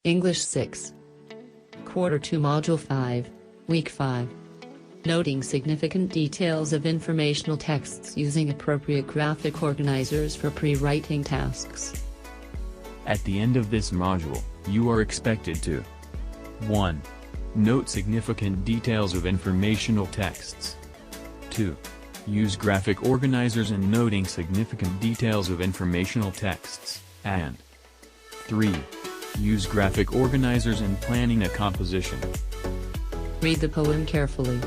English 6. Quarter 2 Module 5, Week 5. Noting significant details of informational texts using appropriate graphic organizers for pre-writing tasks. At the end of this module, you are expected to 1. Note significant details of informational texts. 2. Use graphic organizers in noting significant details of informational texts, and 3. Use graphic organizers in planning a composition. Read the poem carefully.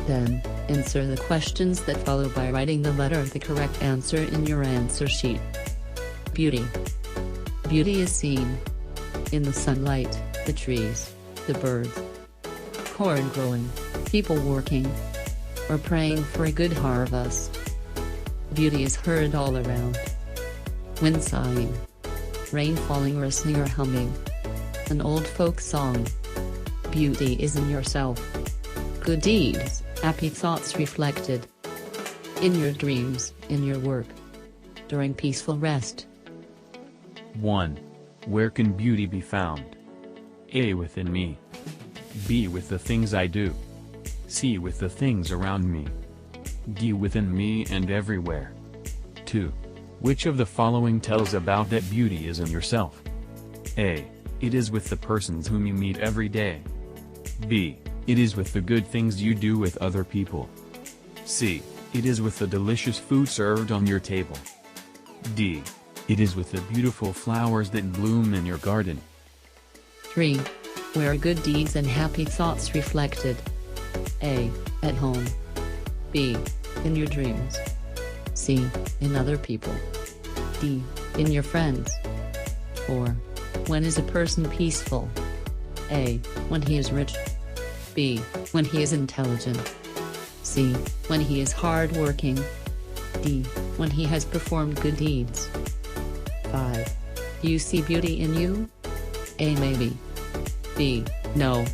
Then, answer the questions that follow by writing the letter of the correct answer in your answer sheet. Beauty. Beauty is seen in the sunlight, the trees, the birds, corn growing, people working, or praying for a good harvest. Beauty is heard all around. Wind sighing, rain falling, rustling or humming. An old folk song. Beauty is in yourself. Good deeds, happy thoughts reflected. In your dreams, in your work. During peaceful rest. 1. Where can beauty be found? A. Within me. B. With the things I do. C. With the things around me. D. Within me and everywhere. 2. Which of the following tells about that beauty is in yourself? A. It is with the persons whom you meet every day. B. It is with the good things you do with other people. C. It is with the delicious food served on your table. D. It is with the beautiful flowers that bloom in your garden. 3. Where are good deeds and happy thoughts reflected? A. At home. B. In your dreams. C. In other people. D. In your friends. 4. When is a person peaceful? A. When he is rich. B. When he is intelligent. C. When he is hard-working. D. When he has performed good deeds. 5. Do you see beauty in you? A. Maybe. B. No.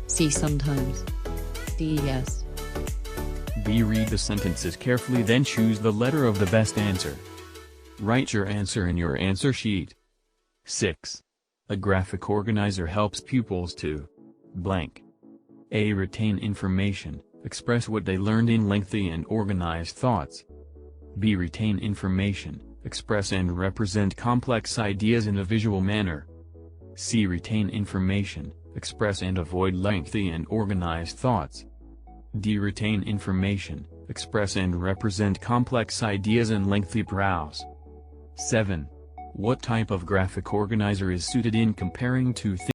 C. Sometimes. D. Yes. B. Read the sentences carefully, then choose the letter of the best answer. Write your answer in your answer sheet. 6. A graphic organizer helps pupils to blank. A. Retain information, express what they learned in lengthy and organized thoughts. B. Retain information, express and represent complex ideas in a visual manner. C. Retain information, express and avoid lengthy and organized thoughts. D. Retain information, express and represent complex ideas in lengthy prose. 7. What type of graphic organizer is suited in comparing two things?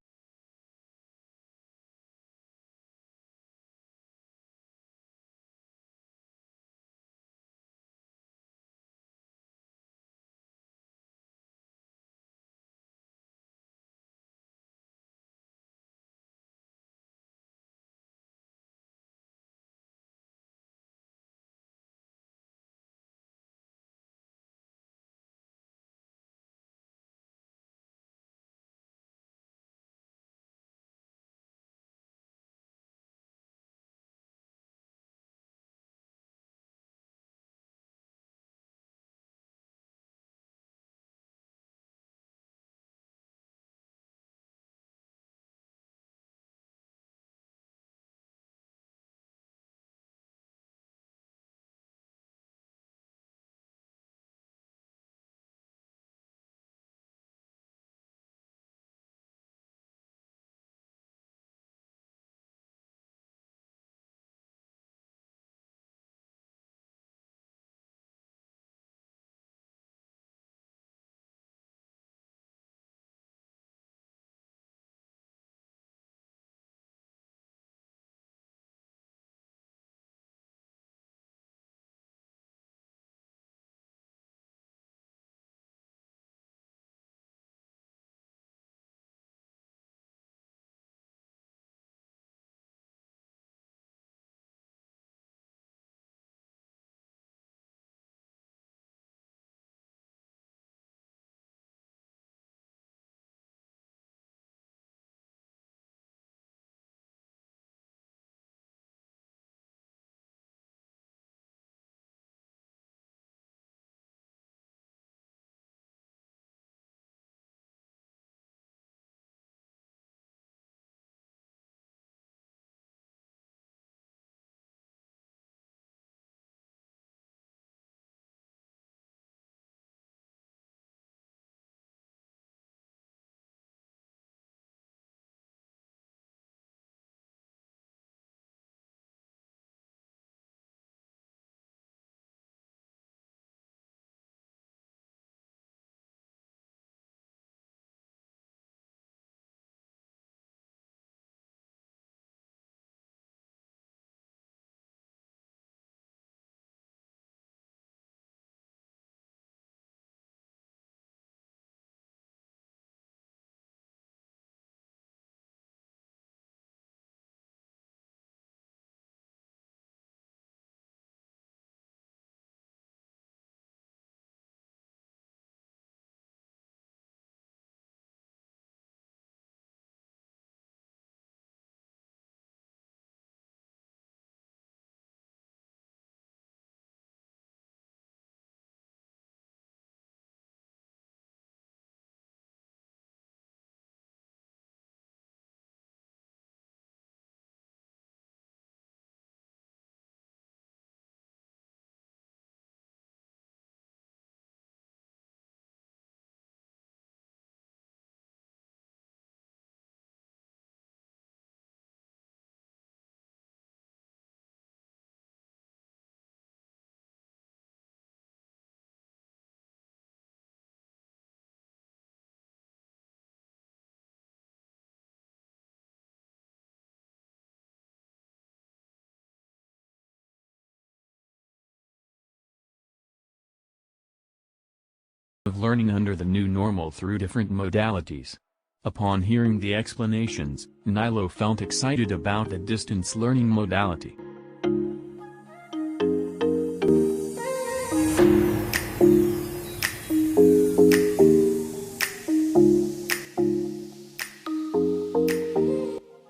of learning under the new normal through different modalities. Upon hearing the explanations, Nilo felt excited about the distance learning modality.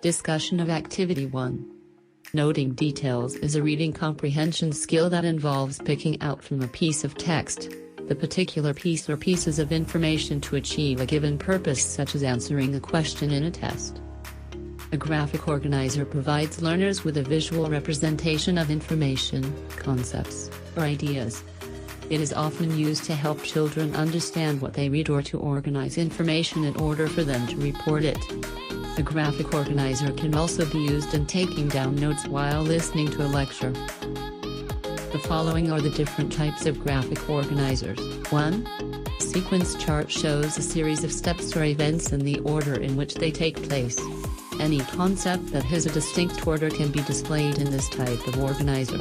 Discussion of Activity 1. Noting details is a reading comprehension skill that involves picking out from a piece of text the particular piece or pieces of information to achieve a given purpose, such as answering a question in a test. A graphic organizer provides learners with a visual representation of information, concepts, or ideas. It is often used to help children understand what they read or to organize information in order for them to report it. A graphic organizer can also be used in taking down notes while listening to a lecture. The following are the different types of graphic organizers. 1. Sequence chart shows a series of steps or events in the order in which they take place. Any concept that has a distinct order can be displayed in this type of organizer.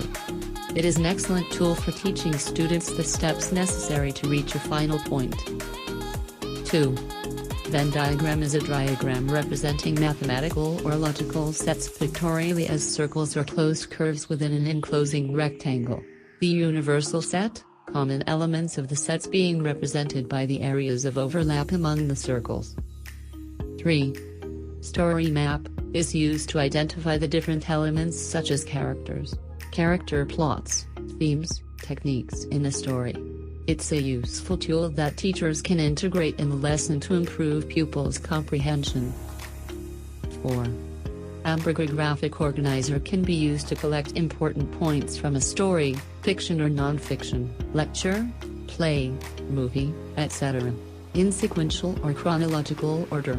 It is an excellent tool for teaching students the steps necessary to reach a final point. 2. Venn diagram is a diagram representing mathematical or logical sets pictorially as circles or closed curves within an enclosing rectangle. The universal set, common elements of the sets being represented by the areas of overlap among the circles. 3. Story map is used to identify the different elements such as characters, character plots, themes, techniques in a story. It's a useful tool that teachers can integrate in the lesson to improve pupils' comprehension. 4. Hamburger graphic organizer can be used to collect important points from a story, fiction or non-fiction, lecture, play, movie, etc., in sequential or chronological order.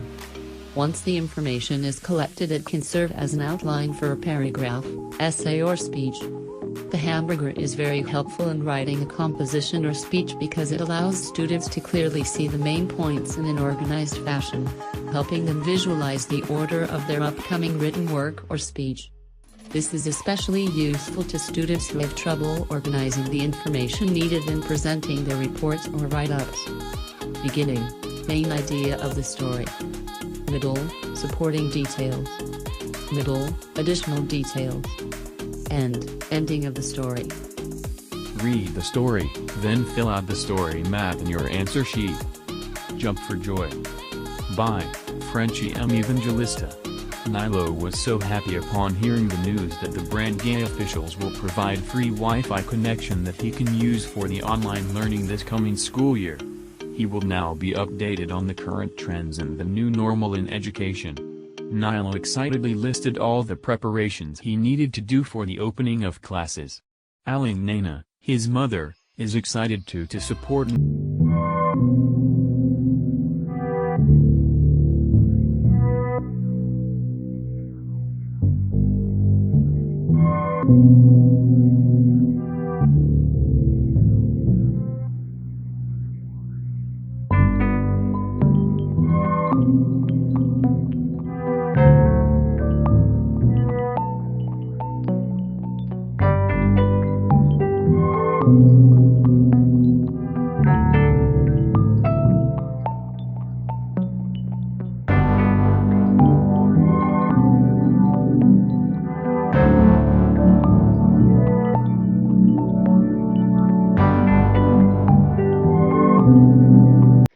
Once the information is collected, it can serve as an outline for a paragraph, essay or speech. The Hamburger is very helpful in writing a composition or speech because it allows students to clearly see the main points in an organized fashion, helping them visualize the order of their upcoming written work or speech. This is especially useful to students who have trouble organizing the information needed in presenting their reports or write-ups. Beginning, main idea of the story. Middle, supporting details. Middle, additional details. End, ending of the story. Read the story, then fill out the story map in your answer sheet. Jump for joy. By Frenchy M. Evangelista. Nilo was so happy upon hearing the news that the brand gay officials will provide free Wi-Fi connection that he can use for the online learning this coming school year. He will now be updated on the current trends and the new normal in education. Nilo excitedly listed all the preparations he needed to do for the opening of classes. Aling Nana, his mother, is excited to support.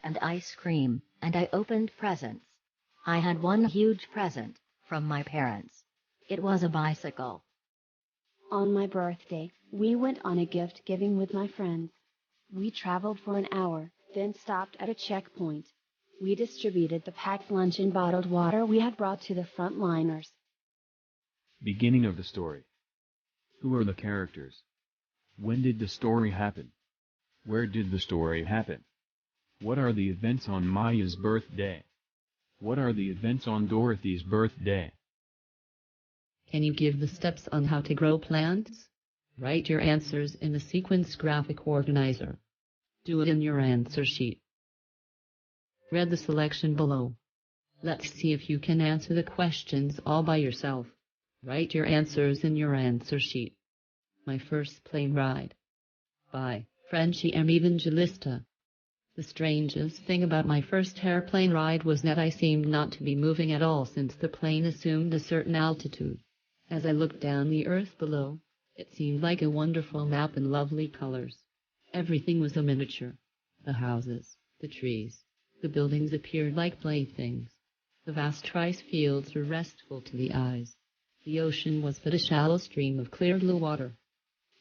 And ice cream, and I opened presents. I had one huge present from my parents. It was a bicycle. On my birthday, we went on a gift giving with my friends. We traveled for an hour, then stopped at a checkpoint. We distributed the packed lunch and bottled water we had brought to the frontliners. Beginning of the story. Who are the characters? When did the story happen? Where did the story happen? What are the events on Maya's birthday? What are the events on Dorothy's birthday? Can you give the steps on how to grow plants? Write your answers in the sequence graphic organizer. Do it in your answer sheet. Read the selection below. Let's see if you can answer the questions all by yourself. Write your answers in your answer sheet. My First Plane Ride. By Frenchy M. Evangelista. The strangest thing about my first airplane ride was that I seemed not to be moving at all since the plane assumed a certain altitude. As I looked down the earth below, it seemed like a wonderful map in lovely colors. Everything was a miniature. The houses, the trees, the buildings appeared like playthings. The vast rice fields were restful to the eyes. The ocean was but a shallow stream of clear blue water.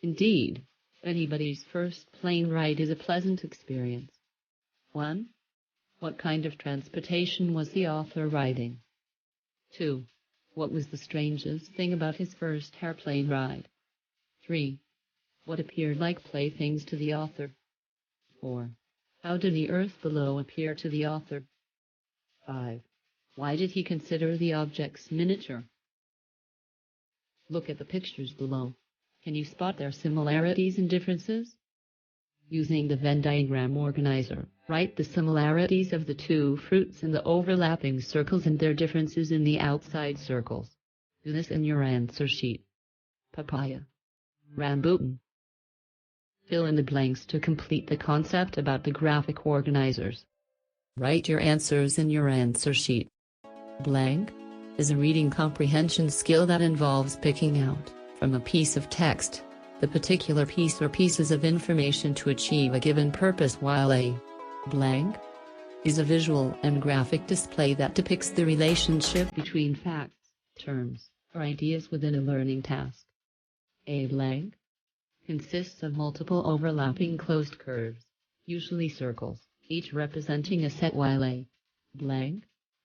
Indeed, anybody's first plane ride is a pleasant experience. 1. What kind of transportation was the author riding? 2. What was the strangest thing about his first airplane ride? 3. What appeared like playthings to the author? 4. How did the earth below appear to the author? 5. Why did he consider the objects miniature? Look at the pictures below. Can you spot their similarities and differences? Using the Venn diagram organizer, write the similarities of the two fruits in the overlapping circles and their differences in the outside circles. Do this in your answer sheet. Papaya. Rambutan. Fill in the blanks to complete the concept about the graphic organizers. Write your answers in your answer sheet. Blank is a reading comprehension skill that involves picking out, from a piece of text, the particular piece or pieces of information to achieve a given purpose, while a blank is a visual and graphic display that depicts the relationship between facts, terms, or ideas within a learning task. A blank consists of multiple overlapping closed curves, usually circles, each representing a set, while a blank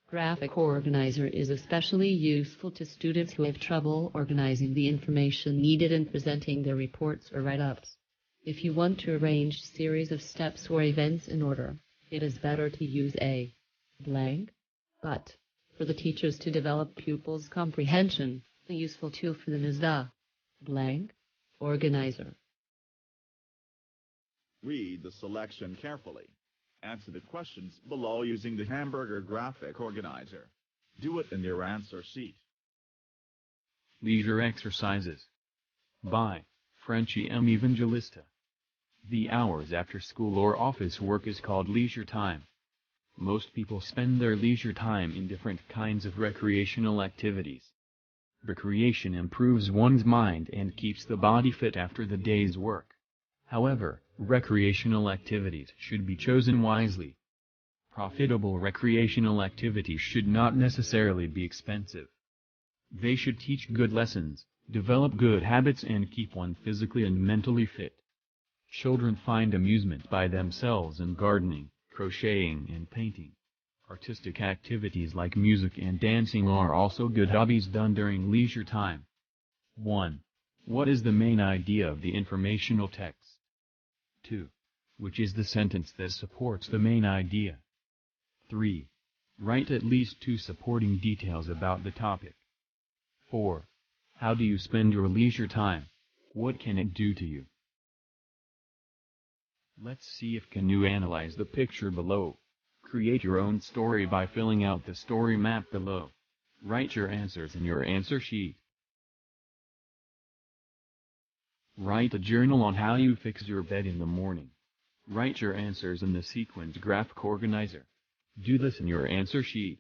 graphic organizer is especially useful to students who have trouble organizing the information needed in presenting their reports or write-ups. If you want to arrange a series of steps or events in order, it is better to use a blank. But for the teachers to develop pupils' comprehension, a useful tool for them is the blank organizer. Read the selection carefully. Answer the questions below using the Hamburger graphic organizer. Do it in your answer sheet. Leisure exercises. By Frenchy M. Evangelista. The hours after school or office work is called leisure time. Most people spend their leisure time in different kinds of recreational activities. Recreation improves one's mind and keeps the body fit after the day's work. However, recreational activities should be chosen wisely. Profitable recreational activities should not necessarily be expensive. They should teach good lessons, develop good habits, and keep one physically and mentally fit. Children find amusement by themselves in gardening, crocheting, and painting. Artistic activities like music and dancing are also good hobbies done during leisure time. 1. What is the main idea of the informational text? 2. Which is the sentence that supports the main idea? 3. Write at least 2 supporting details about the topic. 4. How do you spend your leisure time? What can it do to you? Let's see if can you analyze the picture below. Create your own story by filling out the story map below. Write your answers in your answer sheet. Write a journal on how you fix your bed in the morning. Write your answers in the sequence graphic organizer. Do this in your answer sheet.